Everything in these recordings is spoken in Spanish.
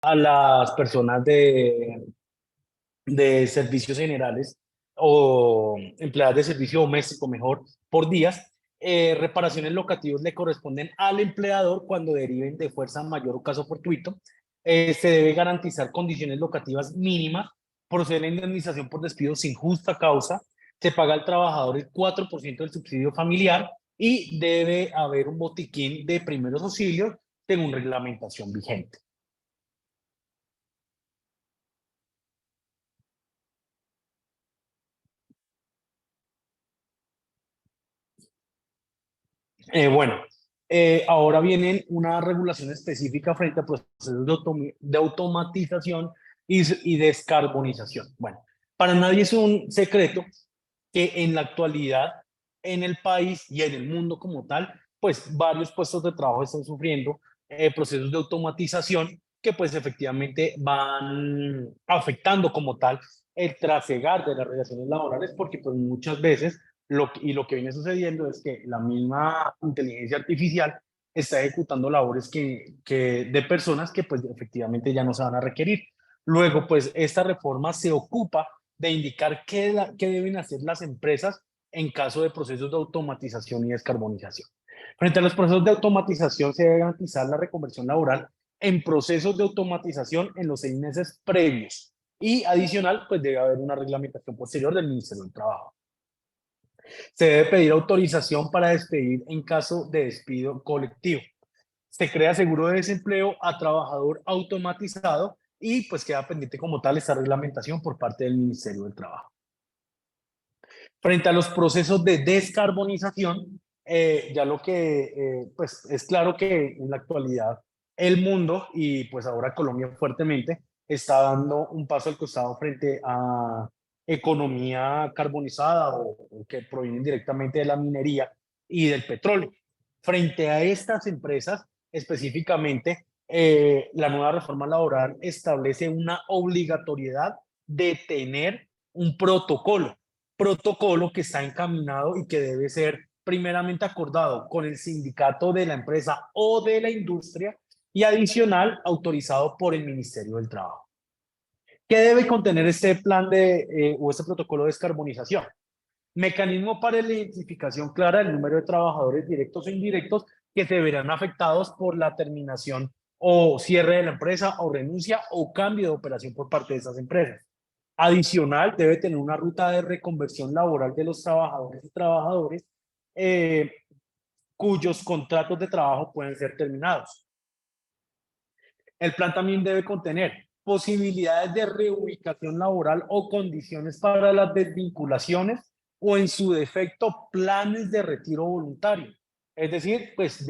a las personas de servicios generales o empleadas de servicio doméstico, mejor, por días. Reparaciones locativas le corresponden al empleador cuando deriven de fuerza mayor o caso fortuito. Se debe garantizar condiciones locativas mínimas, procede la indemnización por despido sin justa causa, se paga al trabajador el 4% del subsidio familiar y debe haber un botiquín de primeros auxilios según reglamentación vigente. Bueno, ahora vienen una regulación específica frente a procesos de automatización y descarbonización. Bueno, para nadie es un secreto que en la actualidad, en el país y en el mundo como tal, pues varios puestos de trabajo están sufriendo procesos de automatización que pues efectivamente van afectando como tal el trasegar de las relaciones laborales porque pues muchas veces lo que viene sucediendo es que la misma inteligencia artificial está ejecutando labores de personas que pues efectivamente ya no se van a requerir. Luego, pues esta reforma se ocupa de indicar qué deben hacer las empresas en caso de procesos de automatización y descarbonización. Frente a los procesos de automatización, se debe garantizar la reconversión laboral en procesos de automatización en los 6 meses previos. Y adicional, pues debe haber una reglamentación posterior del Ministerio del Trabajo. Se debe pedir autorización para despedir en caso de despido colectivo. Se crea seguro de desempleo a trabajador automatizado y pues queda pendiente como tal esta reglamentación por parte del Ministerio del Trabajo. Frente a los procesos de descarbonización, ya lo que pues es claro que en la actualidad el mundo y pues ahora Colombia fuertemente está dando un paso al costado frente a economía carbonizada o que provienen directamente de la minería y del petróleo. Frente a estas empresas, específicamente, la nueva reforma laboral establece una obligatoriedad de tener un protocolo que está encaminado y que debe ser primeramente acordado con el sindicato de la empresa o de la industria y adicional autorizado por el Ministerio del Trabajo. ¿Qué debe contener este plan o este protocolo de descarbonización? Mecanismo para la identificación clara del número de trabajadores directos o indirectos que se verán afectados por la terminación o cierre de la empresa o renuncia o cambio de operación por parte de esas empresas. Adicional, debe tener una ruta de reconversión laboral de los trabajadores y trabajadoras eh, cuyos contratos de trabajo pueden ser terminados. El plan también debe contener posibilidades de reubicación laboral o condiciones para las desvinculaciones o en su defecto planes de retiro voluntario. Es decir, pues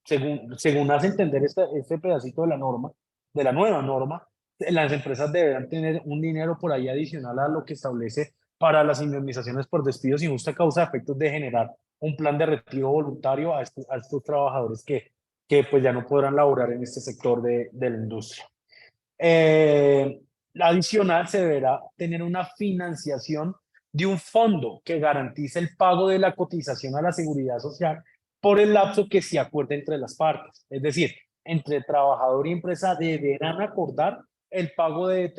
según hace entender este pedacito de la norma, de la nueva norma, las empresas deberán tener un dinero por ahí adicional a lo que establece para las indemnizaciones por despidos sin justa causa, a efectos de generar un plan de retiro voluntario a estos trabajadores que pues ya no podrán laborar en este sector de la industria. Eh, Adicional, se deberá tener una financiación de un fondo que garantice el pago de la cotización a la seguridad social por el lapso que se acuerde entre las partes. Es decir, entre trabajador y empresa deberán acordar el pago de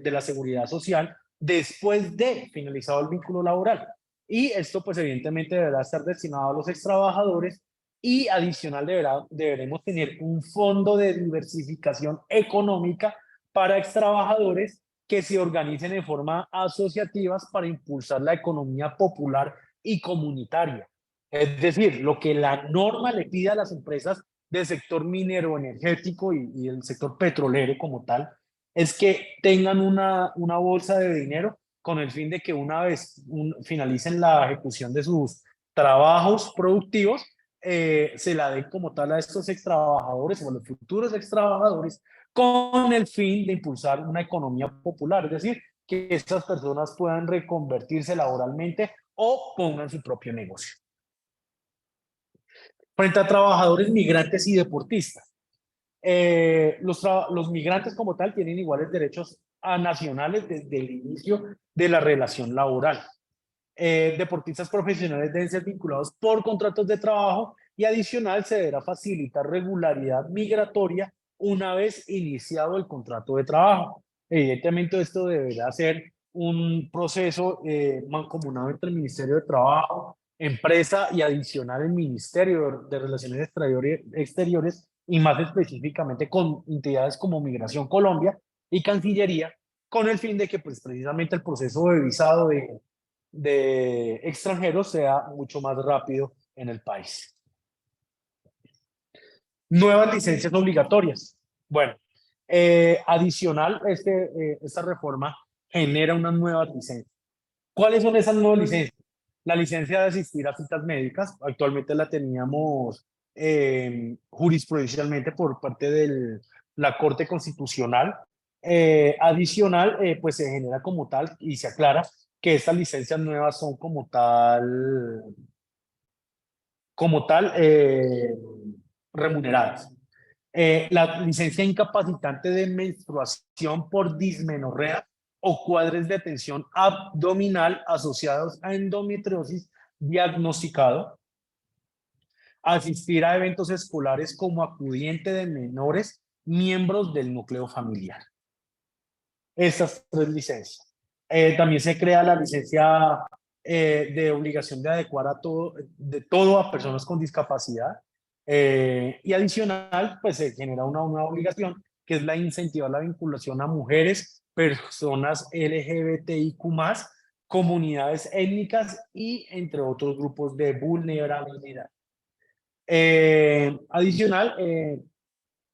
la seguridad social después de finalizado el vínculo laboral. Y esto, pues, evidentemente deberá estar destinado a los extrabajadores y adicional deberemos tener un fondo de diversificación económica para extrabajadores que se organicen en forma asociativas para impulsar la economía popular y comunitaria. Es decir, lo que la norma le pide a las empresas del sector minero energético y el sector petrolero como tal, es que tengan una bolsa de dinero con el fin de que una vez finalicen la ejecución de sus trabajos productivos, se la den como tal a estos extrabajadores o a los futuros extrabajadores con el fin de impulsar una economía popular, es decir, que estas personas puedan reconvertirse laboralmente o pongan su propio negocio. Frente a trabajadores migrantes y deportistas, los migrantes como tal tienen iguales derechos a nacionales desde el inicio de la relación laboral. Deportistas profesionales deben ser vinculados por contratos de trabajo y adicional se deberá facilitar regularidad migratoria una vez iniciado el contrato de trabajo. Evidentemente esto deberá ser un proceso mancomunado entre el Ministerio de Trabajo, empresa y adicional el Ministerio de Relaciones Exteriores y más específicamente con entidades como Migración Colombia y Cancillería, con el fin de que pues precisamente el proceso de visado de extranjeros sea mucho más rápido en el país. Nuevas licencias obligatorias. Bueno, adicional, esta reforma genera unas nuevas licencias. ¿Cuáles son esas nuevas licencias? La licencia de asistir a citas médicas, actualmente la teníamos jurisprudencialmente por parte de la Corte Constitucional. Adicional, pues se genera como tal y se aclara que estas licencias nuevas son como tal remuneradas. La licencia incapacitante de menstruación por dismenorrea o cuadres de tensión abdominal asociados a endometriosis diagnosticado, asistir a eventos escolares como acudiente de menores miembros del núcleo familiar. Estas tres licencias. También se crea la licencia de obligación de adecuar de todo a personas con discapacidad. Y adicional, pues se genera una nueva obligación, que es la incentivar la vinculación a mujeres, personas LGBTIQ+, comunidades étnicas y entre otros grupos de vulnerabilidad. Adicional,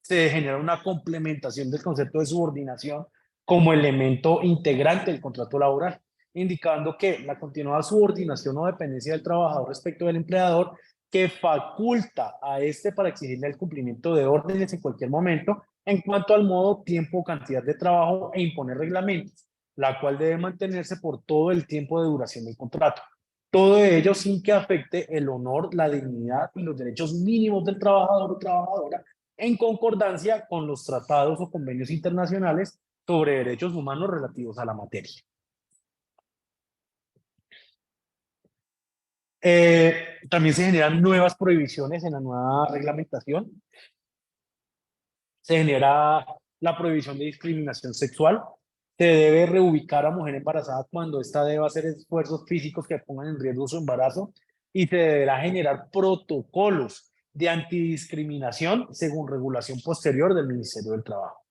se genera una complementación del concepto de subordinación como elemento integrante del contrato laboral, indicando que la continuada subordinación o dependencia del trabajador respecto del empleador que faculta a este para exigirle el cumplimiento de órdenes en cualquier momento en cuanto al modo, tiempo o cantidad de trabajo e imponer reglamentos, la cual debe mantenerse por todo el tiempo de duración del contrato. Todo ello sin que afecte el honor, la dignidad y los derechos mínimos del trabajador o trabajadora en concordancia con los tratados o convenios internacionales sobre derechos humanos relativos a la materia. También se generan nuevas prohibiciones en la nueva reglamentación. Se genera la prohibición de discriminación sexual. Se debe reubicar a mujer embarazada cuando ésta deba hacer esfuerzos físicos que pongan en riesgo su embarazo y se deberá generar protocolos de antidiscriminación según regulación posterior del Ministerio del Trabajo.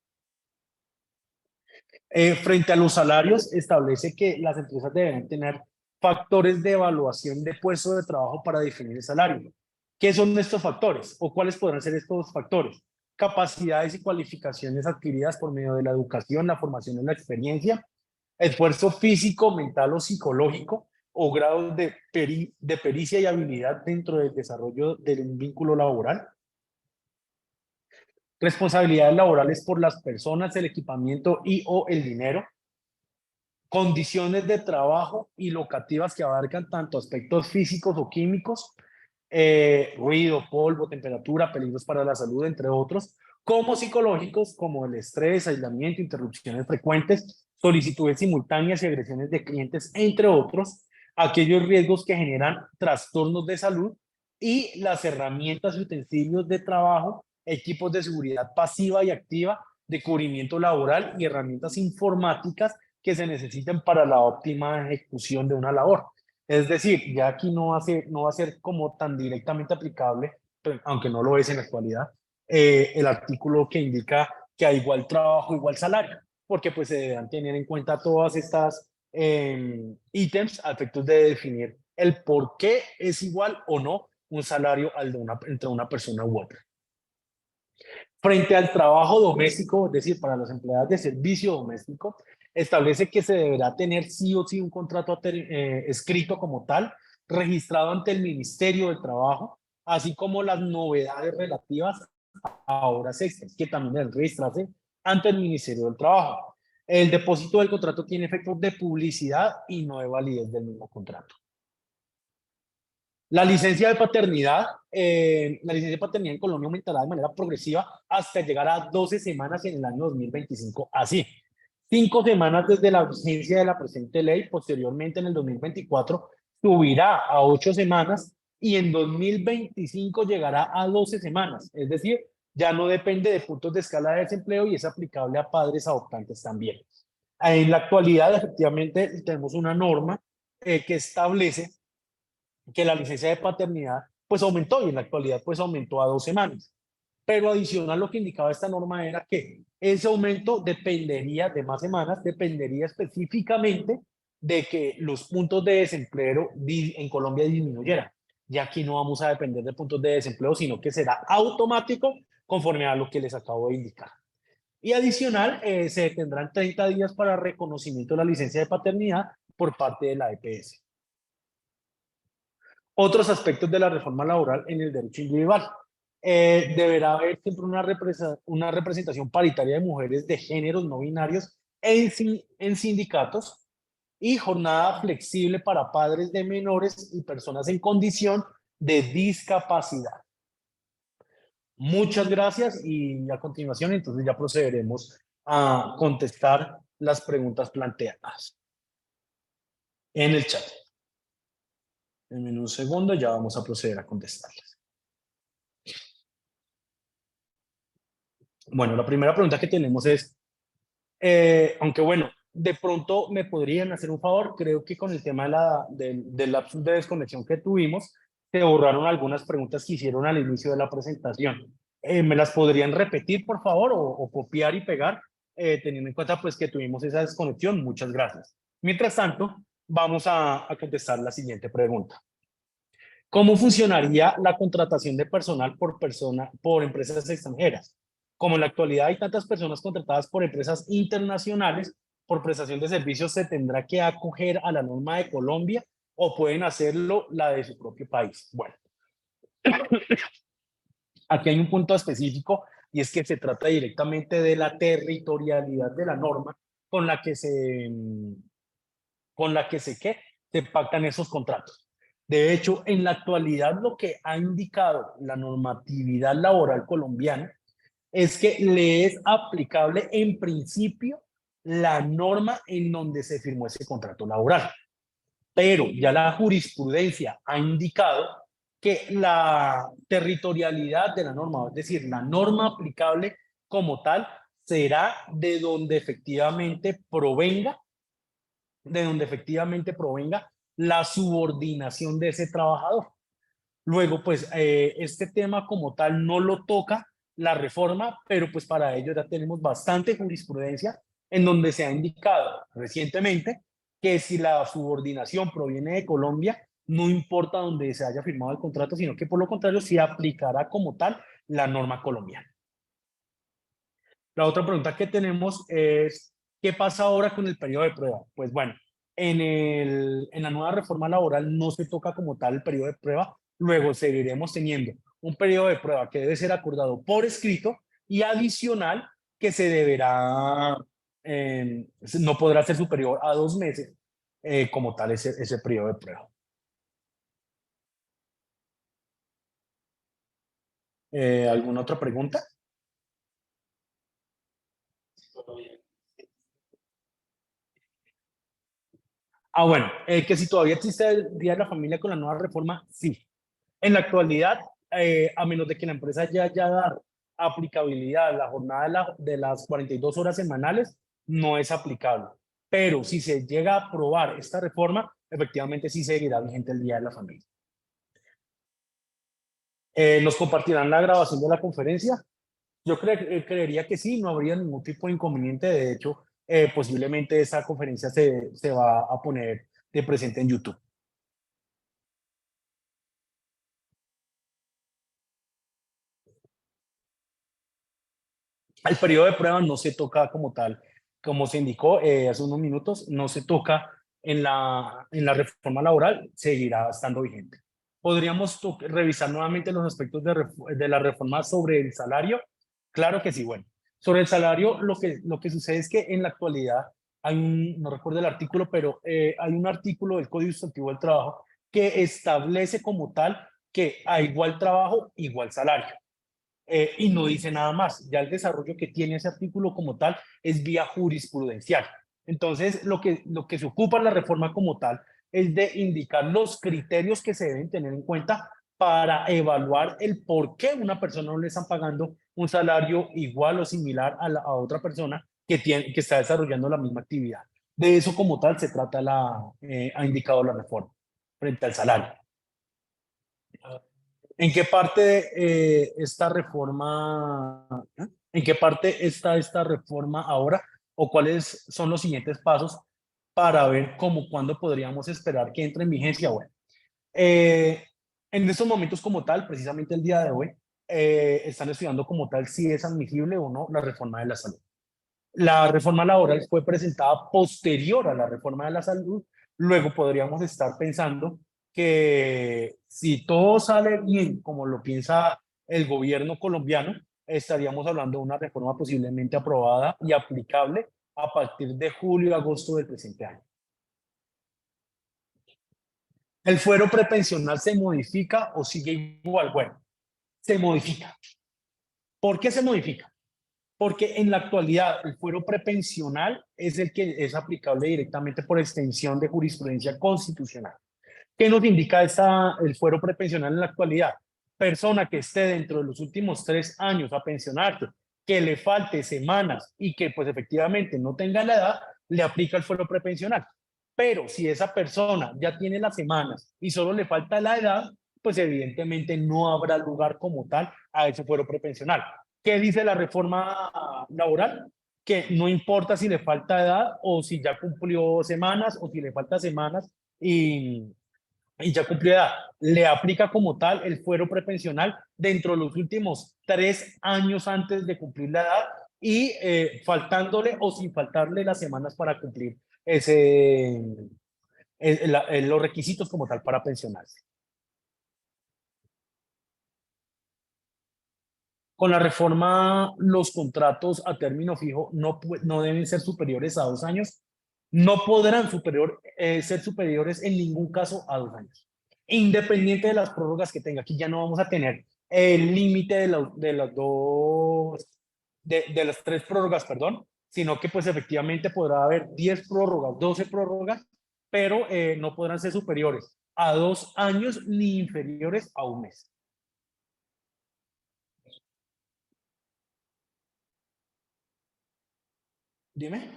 Frente a los salarios, establece que las empresas deben tener factores de evaluación de puesto de trabajo para definir el salario. ¿Qué son estos factores o cuáles podrán ser estos factores? Capacidades y cualificaciones adquiridas por medio de la educación, la formación y la experiencia, esfuerzo físico, mental o psicológico o grados de pericia y habilidad dentro del desarrollo de un vínculo laboral, responsabilidades laborales por las personas, el equipamiento y o el dinero, condiciones de trabajo y locativas que abarcan tanto aspectos físicos o químicos, ruido, polvo, temperatura, peligros para la salud, entre otros, como psicológicos, como el estrés, aislamiento, interrupciones frecuentes, solicitudes simultáneas y agresiones de clientes, entre otros, aquellos riesgos que generan trastornos de salud y las herramientas y utensilios de trabajo, equipos de seguridad pasiva y activa, de cubrimiento laboral y herramientas informáticas que se necesiten para la óptima ejecución de una labor. Es decir, ya aquí no va a ser como tan directamente aplicable, aunque no lo es en la actualidad, el artículo que indica que a igual trabajo, igual salario, porque pues se deben tener en cuenta todas estas ítems a efectos de definir el por qué es igual o no un salario entre una persona u otra. Frente al trabajo doméstico, es decir, para las empleadas de servicio doméstico, establece que se deberá tener sí o sí un contrato escrito como tal, registrado ante el Ministerio del Trabajo, así como las novedades relativas a horas extras, que también deben registrarse ante el Ministerio del Trabajo. El depósito del contrato tiene efectos de publicidad y no de validez del mismo contrato. La licencia de paternidad en Colombia aumentará de manera progresiva hasta llegar a 12 semanas en el año 2025. Así, 5 semanas desde la vigencia de la presente ley, posteriormente en el 2024 subirá a 8 semanas y en 2025 llegará a 12 semanas, es decir, ya no depende de puntos de escala de desempleo y es aplicable a padres adoptantes también. En la actualidad, efectivamente, tenemos una norma que establece que la licencia de paternidad pues aumentó y en la actualidad pues aumentó a 2 semanas. Pero adicional lo que indicaba esta norma era que ese aumento dependería de más semanas, dependería específicamente de que los puntos de desempleo en Colombia disminuyeran. Ya aquí no vamos a depender de puntos de desempleo, sino que será automático conforme a lo que les acabo de indicar. Y adicional, se tendrán 30 días para reconocimiento de la licencia de paternidad por parte de la EPS. Otros aspectos de la reforma laboral en el derecho individual. Deberá haber siempre una representación paritaria de mujeres de géneros no binarios en sindicatos y jornada flexible para padres de menores y personas en condición de discapacidad. Muchas gracias y a continuación entonces ya procederemos a contestar las preguntas planteadas en el chat. En un segundo ya vamos a proceder a contestarlas. Bueno, la primera pregunta que tenemos es, aunque bueno, de pronto me podrían hacer un favor, creo que con el tema del lapsus de desconexión que tuvimos, se borraron algunas preguntas que hicieron al inicio de la presentación. ¿Me las podrían repetir, por favor, o copiar y pegar, teniendo en cuenta pues que tuvimos esa desconexión? Muchas gracias. Mientras tanto, vamos a contestar la siguiente pregunta. ¿Cómo funcionaría la contratación de personal por empresas extranjeras? Como en la actualidad hay tantas personas contratadas por empresas internacionales, por prestación de servicios se tendrá que acoger a la norma de Colombia o pueden hacerlo la de su propio país. Bueno, aquí hay un punto específico y es que se trata directamente de la territorialidad de la norma con la que se pactan esos contratos. De hecho, en la actualidad lo que ha indicado la normatividad laboral colombiana es que le es aplicable en principio la norma en donde se firmó ese contrato laboral. Pero ya la jurisprudencia ha indicado que la territorialidad de la norma, es decir, la norma aplicable como tal, será de donde efectivamente provenga la subordinación de ese trabajador. Luego, pues, este tema como tal no lo toca la reforma, pero pues para ello ya tenemos bastante jurisprudencia en donde se ha indicado recientemente que si la subordinación proviene de Colombia, no importa dónde se haya firmado el contrato, sino que por lo contrario se aplicará como tal la norma colombiana. La otra pregunta que tenemos es, ¿qué pasa ahora con el periodo de prueba? Pues bueno, en la nueva reforma laboral no se toca como tal el periodo de prueba, luego seguiremos teniendo un periodo de prueba que debe ser acordado por escrito y adicional que se deberá, no podrá ser superior a 2 meses como tal ese periodo de prueba. ¿Alguna otra pregunta? Bueno, que si todavía existe el Día de la Familia con la nueva reforma, sí. En la actualidad, a menos de que la empresa ya haya dado aplicabilidad a la jornada de las 42 horas semanales, no es aplicable. Pero si se llega a aprobar esta reforma, efectivamente sí seguirá vigente el Día de la Familia. ¿Nos compartirán la grabación de la conferencia? Yo creería que sí, no habría ningún tipo de inconveniente. De hecho, posiblemente esa conferencia se va a poner de presente en YouTube. El periodo de prueba no se toca como tal, como se indicó hace unos minutos, no se toca en la reforma laboral, seguirá estando vigente. ¿Podríamos revisar nuevamente los aspectos de la reforma sobre el salario? Claro que sí, bueno. Sobre el salario, lo que sucede es que en la actualidad no recuerdo el artículo, pero hay un artículo del Código Sustantivo del Trabajo que establece como tal que a igual trabajo, igual salario. Y no dice nada más. Ya el desarrollo que tiene ese artículo como tal es vía jurisprudencial. Entonces, lo que se ocupa en la reforma como tal es de indicar los criterios que se deben tener en cuenta para evaluar el por qué una persona no le están pagando un salario igual o similar a otra persona que está desarrollando la misma actividad. De eso como tal se trata ha indicado la reforma frente al salario. ¿En qué parte esta reforma, en qué parte está esta reforma ahora o cuáles son los siguientes pasos para ver cómo, cuándo podríamos esperar que entre en vigencia? Bueno, eh, en estos momentos como tal, precisamente el día de hoy, están estudiando como tal si es admisible o no la reforma de la salud. La reforma laboral fue presentada posterior a la reforma de la salud. Luego podríamos estar pensando que si todo sale bien, como lo piensa el gobierno colombiano, estaríamos hablando de una reforma posiblemente aprobada y aplicable a partir de julio, agosto del presente año. ¿El fuero prepensional se modifica o sigue igual? Bueno, se modifica. ¿Por qué se modifica? Porque en la actualidad el fuero prepensional es el que es aplicable directamente por extensión de jurisprudencia constitucional. ¿Qué nos indica el fuero prepensional en la actualidad? Persona que esté dentro de los últimos 3 años a pensionarse, que le falte semanas y que pues efectivamente no tenga la edad, le aplica el fuero prepensional. Pero si esa persona ya tiene las semanas y solo le falta la edad, pues evidentemente no habrá lugar como tal a ese fuero prepensional. ¿Qué dice la reforma laboral? Que no importa si le falta edad o si ya cumplió semanas o si le falta semanas y ya cumplió edad, le aplica como tal el fuero prepensional dentro de los últimos 3 años antes de cumplir la edad y faltándole o sin faltarle las semanas para cumplir los requisitos como tal para pensionarse. Con la reforma, los contratos a término fijo no deben ser superiores a 2 años, no podrán ser superiores en ningún caso a 2 años. Independiente de las prórrogas que tenga, aquí ya no vamos a tener el límite de las 3 prórrogas, perdón, sino que pues efectivamente podrá haber 10 prórrogas, 12 prórrogas, pero no podrán ser superiores a 2 años ni inferiores a un mes. Dime.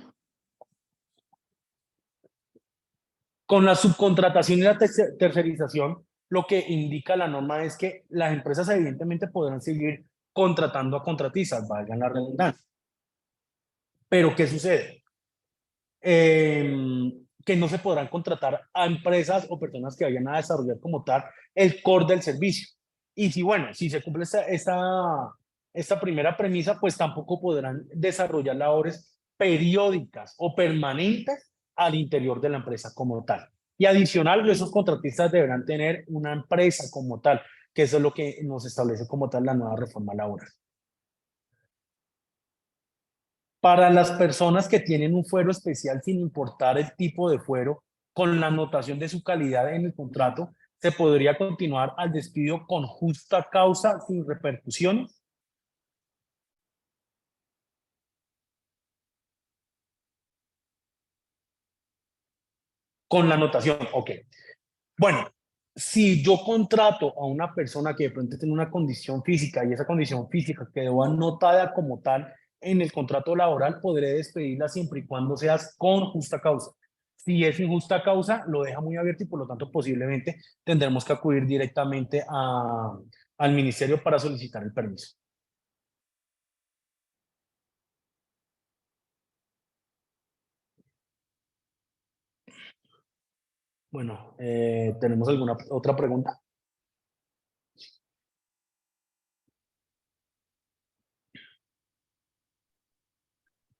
Con la subcontratación y la tercerización, lo que indica la norma es que las empresas evidentemente podrán seguir contratando a contratistas, valgan la redundancia. Pero ¿qué sucede? Que no se podrán contratar a empresas o personas que vayan a desarrollar como tal el core del servicio. Y si, bueno, si se cumple esta primera premisa, pues tampoco podrán desarrollar labores periódicas o permanentes al interior de la empresa como tal. Y adicional, esos contratistas deberán tener una empresa como tal, que eso es lo que nos establece como tal la nueva reforma laboral. Para las personas que tienen un fuero especial, sin importar el tipo de fuero, con la anotación de su calidad en el contrato, se podría continuar al despido con justa causa sin repercusiones. Con la anotación, ok. Bueno, si yo contrato a una persona que de pronto tiene una condición física y esa condición física quedó anotada como tal en el contrato laboral, podré despedirla siempre y cuando seas con justa causa. Si es injusta causa, lo deja muy abierto y por lo tanto posiblemente tendremos que acudir directamente al ministerio para solicitar el permiso. Bueno, ¿tenemos alguna otra pregunta?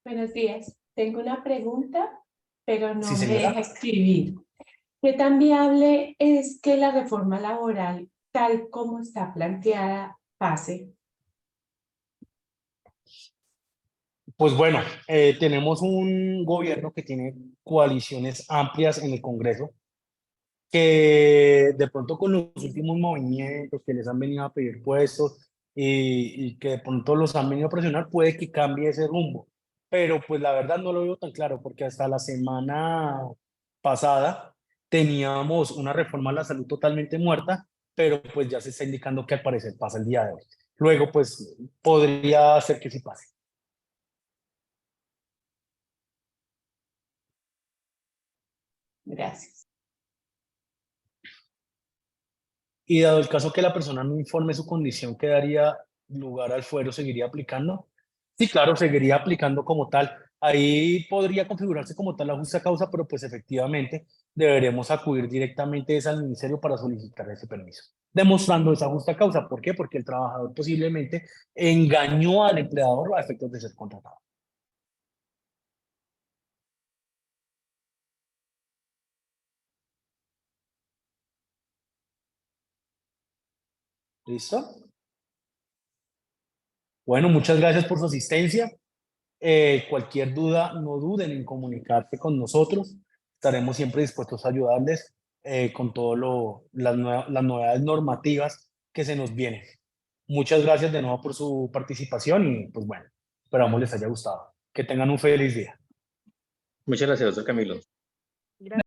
Buenos días. Tengo una pregunta, pero Sí, no me señora. deja escribir. ¿Qué tan viable es que la reforma laboral, tal como está planteada, pase? Pues bueno, tenemos un gobierno que tiene coaliciones amplias en el Congreso, que de pronto con los últimos movimientos que les han venido a pedir puestos y que de pronto los han venido a presionar, puede que cambie ese rumbo. Pero pues la verdad no lo veo tan claro, porque hasta la semana pasada teníamos una reforma a la salud totalmente muerta, pero pues ya se está indicando que al parecer pasa el día de hoy. luego pues podría ser que sí pase. Gracias. Y dado el caso que la persona no informe su condición, ¿qué daría lugar al fuero? ¿Seguiría aplicando? Sí, claro, seguiría aplicando como tal. Ahí podría configurarse como tal la justa causa, pero pues efectivamente deberemos acudir directamente al ministerio para solicitar ese permiso, demostrando esa justa causa. ¿Por qué? Porque el trabajador posiblemente engañó al empleador a efectos de ser contratado. ¿Listo? Bueno, muchas gracias por su asistencia. Cualquier duda, no duden en comunicarse con nosotros. Estaremos siempre dispuestos a ayudarles con todo las novedades normativas que se nos vienen. Muchas gracias de nuevo por su participación y pues bueno, esperamos les haya gustado. Que tengan un feliz día. Muchas gracias, doctor Camilo.